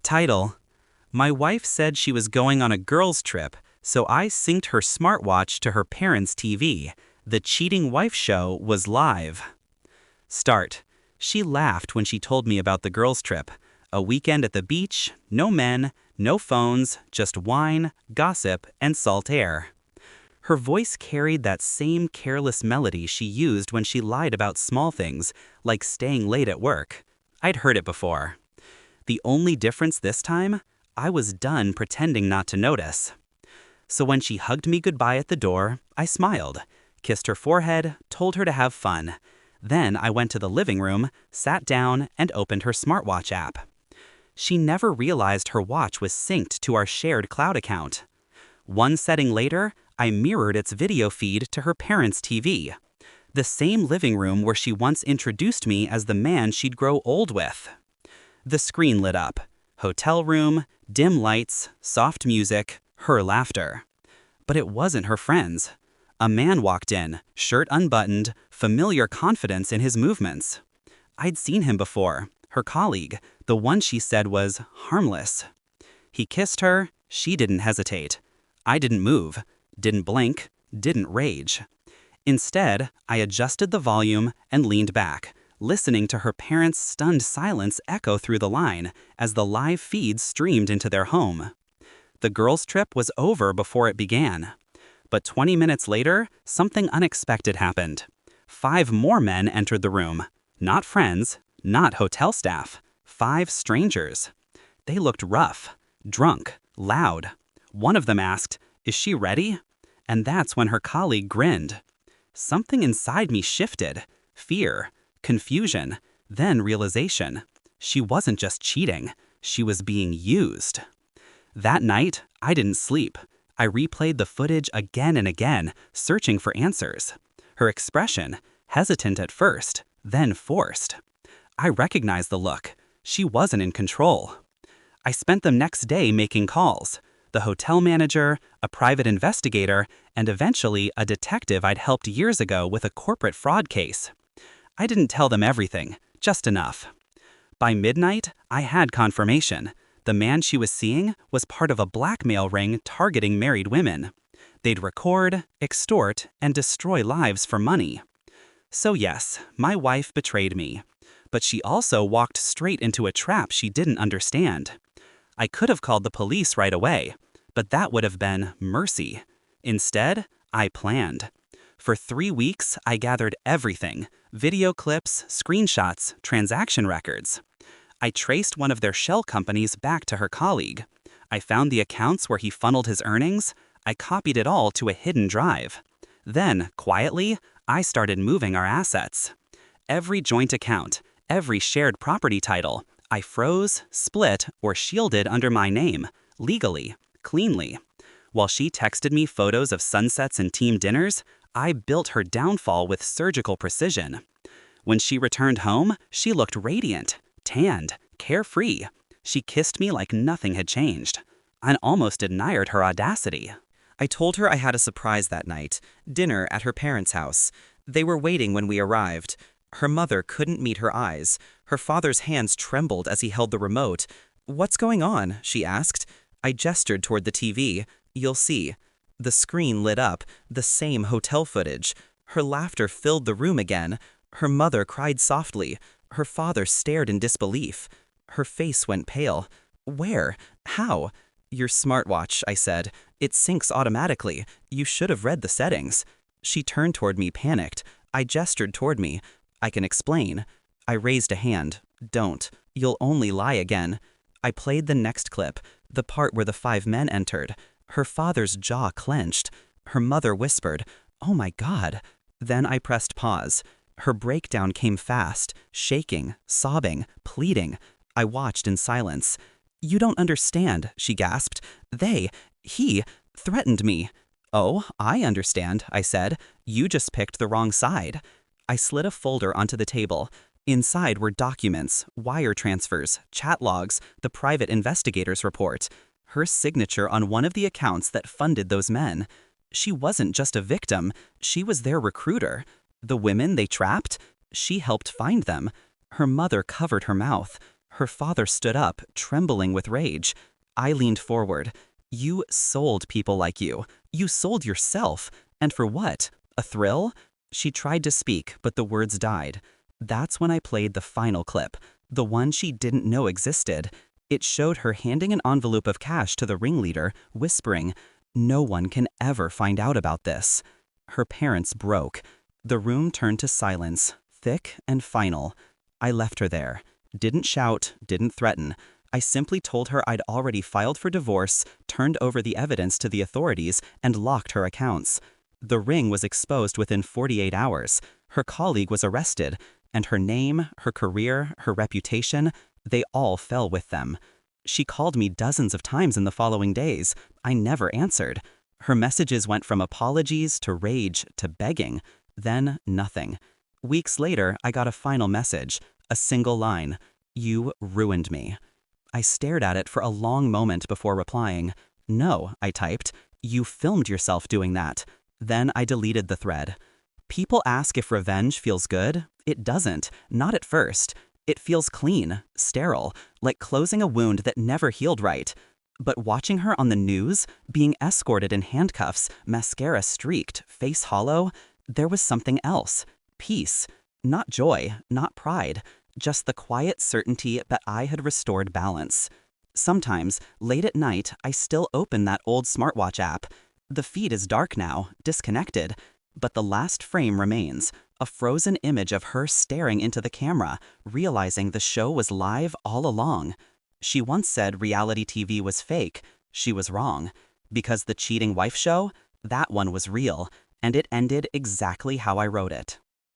Title: My wife said she was going on a girls' trip, so I synced her smartwatch to her parents' TV. The cheating wife show was live. Start: She laughed when she told me about the girls' trip. A weekend at the beach, no men, no phones, just wine, gossip, and salt air. Her voice carried that same careless melody she used when she lied about small things, like staying late at work. I'd heard it before. The only difference this time, I was done pretending not to notice. So when she hugged me goodbye at the door, I smiled, kissed her forehead, told her to have fun. Then I went to the living room, sat down, and opened her smartwatch app. She never realized her watch was synced to our shared cloud account. One setting later, I mirrored its video feed to her parents' TV. The same living room where she once introduced me as the man she'd grow old with. The screen lit up. Hotel room, dim lights, soft music, her laughter. But it wasn't her friends. A man walked in, shirt unbuttoned, familiar confidence in his movements. I'd seen him before, her colleague, the one she said was harmless. He kissed her, she didn't hesitate. I didn't move, didn't blink, didn't rage. Instead, I adjusted the volume and leaned back, listening to her parents' stunned silence echo through the line as the live feed streamed into their home. The girls' trip was over before it began. But 20 minutes later, something unexpected happened. 5 more men entered the room. Not friends, not hotel staff. 5 strangers. They looked rough, drunk, loud. One of them asked, "Is she ready?" And that's when her colleague grinned. Something inside me shifted. Fear, confusion, then realization. She wasn't just cheating. She was being used. That night, I didn't sleep. I replayed the footage again and again, searching for answers. Her expression, hesitant at first, then forced. I recognized the look. She wasn't in control. I spent the next day making calls. The hotel manager, a private investigator, and eventually a detective I'd helped years ago with a corporate fraud case. I didn't tell them everything, just enough. By midnight, I had confirmation. The man she was seeing was part of a blackmail ring targeting married women. They'd record, extort, and destroy lives for money. So yes, my wife betrayed me. But she also walked straight into a trap she didn't understand. I could have called the police right away, but that would have been mercy. Instead, I planned. For 3 weeks, I gathered everything: video clips, screenshots, transaction records. I traced one of their shell companies back to her colleague. I found the accounts where he funneled his earnings. I copied it all to a hidden drive. Then, quietly, I started moving our assets. Every joint account, every shared property title, I froze, split, or shielded under my name, legally, cleanly. While she texted me photos of sunsets and team dinners, I built her downfall with surgical precision. When she returned home, she looked radiant, tanned, carefree. She kissed me like nothing had changed. I almost admired her audacity. I told her I had a surprise that night, dinner at her parents' house. They were waiting when we arrived. Her mother couldn't meet her eyes. Her father's hands trembled as he held the remote. "What's going on?" she asked. I gestured toward the TV. "You'll see." The screen lit up, the same hotel footage. Her laughter filled the room again. Her mother cried softly. Her father stared in disbelief. Her face went pale. "Where? How?" "Your smartwatch," I said. "It syncs automatically. You should have read the settings." She turned toward me, panicked. I gestured toward me. "I can explain." I raised a hand. "Don't. You'll only lie again." I played the next clip, the part where the 5 men entered. Her father's jaw clenched. Her mother whispered, "Oh my God." Then I pressed pause. Her breakdown came fast, shaking, sobbing, pleading. I watched in silence. "You don't understand," she gasped. He threatened me." "Oh, I understand," I said. "You just picked the wrong side." I slid a folder onto the table. Inside were documents, wire transfers, chat logs, the private investigator's report. Her signature on one of the accounts that funded those men. She wasn't just a victim, she was their recruiter. The women they trapped, she helped find them. Her mother covered her mouth. Her father stood up, trembling with rage. I leaned forward. You sold people like you. You sold yourself. And for what? A thrill? She tried to speak, but the words died. That's when I played the final clip, the one she didn't know existed. It showed her handing an envelope of cash to the ringleader, whispering, "No one can ever find out about this." Her parents broke. The room turned to silence, thick and final. I left her there. Didn't shout, didn't threaten. I simply told her I'd already filed for divorce, turned over the evidence to the authorities, and locked her accounts. The ring was exposed within 48 hours. Her colleague was arrested, and her name, her career, her reputation, they all fell with them. She called me dozens of times in the following days. I never answered. Her messages went from apologies to rage to begging. Then nothing. Weeks later, I got a final message, a single line. "You ruined me." I stared at it for a long moment before replying. "No," I typed. "You filmed yourself doing that." Then I deleted the thread. People ask if revenge feels good. It doesn't, not at first. It feels clean, sterile, like closing a wound that never healed right. But watching her on the news, being escorted in handcuffs, mascara streaked, face hollow, there was something else. Peace. Not joy, not pride. Just the quiet certainty that I had restored balance. Sometimes, late at night, I still open that old Smartwatch app. The feed is dark now, disconnected. But the last frame remains, a frozen image of her staring into the camera, realizing the show was live all along. She once said reality TV was fake. She was wrong. Because the cheating wife show, that one was real, and it ended exactly how I wrote it.